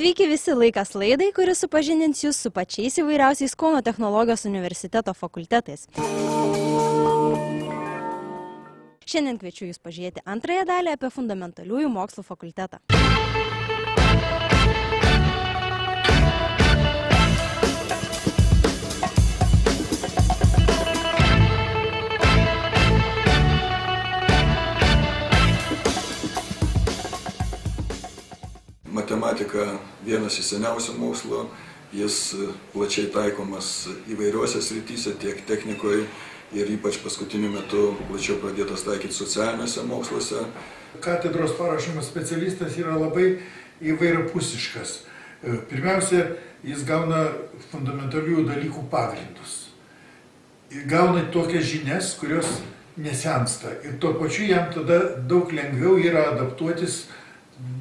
Sveiki visi, laikas laidai, kuris supažindins jūs su pačiais įvairiausiais Kauno technologijos universiteto fakultetais. Šiandien kviečiu jūs pažiūrėti antrąją dalį apie fundamentaliųjų mokslų fakultetą. Matematika vienas iš seniausių mokslo, jis plačiai taikomas įvairiuose srityse, tiek technikoje ir ypač paskutiniu metu plačiau pradėtas taikyti socialiniuose moksluose. Katedros paruošiamas specialistas yra labai įvairiapusiškas. Pirmiausia, jis gauna fundamentalių dalykų pagrindus. Gauna tokias žinias, kurios nesensta. Ir tuo pačiu jam tada daug lengviau yra adaptuotis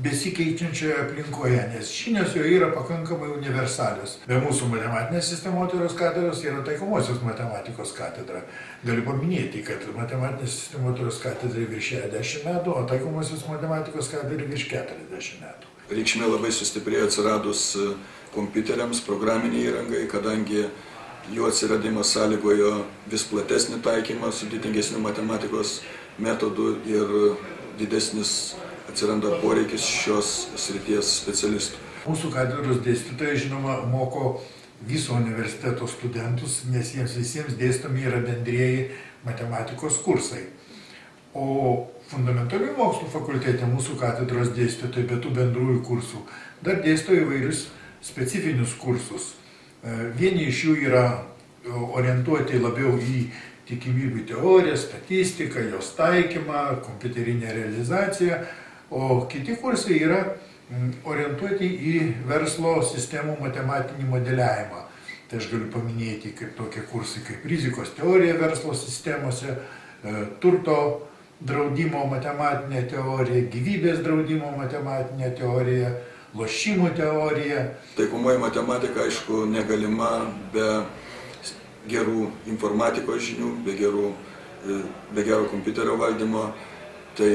besikeičiančioje aplinkoje, nes žinios jo yra pakankamai universalios. Be mūsų matematinės sistemotyros katedros yra taikomosios matematikos katedra. Galiu paminėti, kad matematinės sistemotyros katedrai virš 60 metų, o taikomosios matematikos katedrai virš 40 metų. Reikšmė labai sustiprėjo atsiradus kompiuteriams, programiniai įrangai, kadangi jų atsiradimas sąlygojo vis platesnį taikymą, sudėtingesnių matematikos metodų ir didesnis atsiranda poreikis šios srities specialistų. Mūsų katedros dėstytojai, žinoma, moko viso universiteto studentus, nes jiems visiems dėstomi yra bendrieji matematikos kursai. O fundamentaliųjų mokslų fakultete mūsų katedros dėstytojai be tų bendrųjų kursų dar dėsto įvairius specifinius kursus. Vieni iš jų yra orientuoti labiau į tikimybių teoriją, statistiką, jos taikymą, kompiuterinę realizaciją, o kiti kursai yra orientuoti į verslo sistemų matematinį modeliavimą. Tai aš galiu paminėti kaip tokie kursai kaip rizikos teorija verslo sistemose, turto draudimo matematinė teorija, gyvybės draudimo matematinė teorija, lošimų teorija. Taikomoji matematika, aišku, negalima be gerų informatikos žinių, be gero kompiuterio valdymo. Tai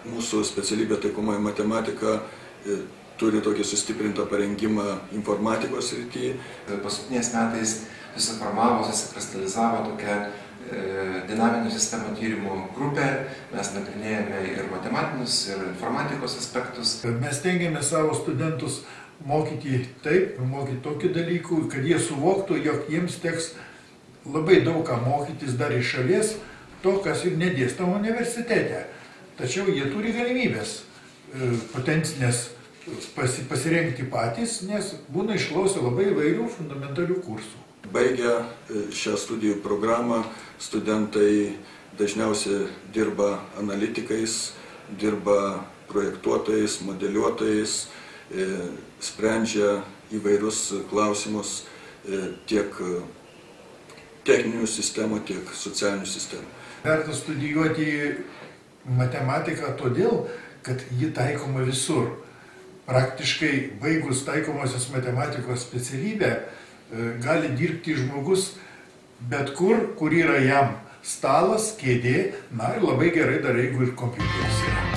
mūsų specialybė taikomoji matematika turi tokį sustiprintą parengimą informatikos srityje. Paskutiniais metais susiformavo, susikristalizavo tokia dinaminių sistemų tyrimų grupė. Mes nagrinėjame ir matematinius, ir informatikos aspektus. Mes stengiamės savo studentus mokyti taip, mokyti tokių dalykų, kad jie suvoktų, jog jiems teks labai daug ką mokytis dar iš šalies, to, kas ir nedėstama universitete. Tačiau jie turi galimybės potencinės pasirengti patys, nes būna išklausę labai įvairių fundamentalių kursų. Baigę šią studijų programą, studentai dažniausiai dirba analitikais, dirba projektuotojais, modeliuotojais, sprendžia įvairius klausimus tiek techninių sistemų, tiek socialinių sistemų. Verta studijuoti matematiką todėl, kad ji taikoma visur. Praktiškai baigus taikomosios matematikos specialybę gali dirbti žmogus bet kur yra jam stalas, kėdė, na ir labai gerai dar jeigu ir kompiuteris yra.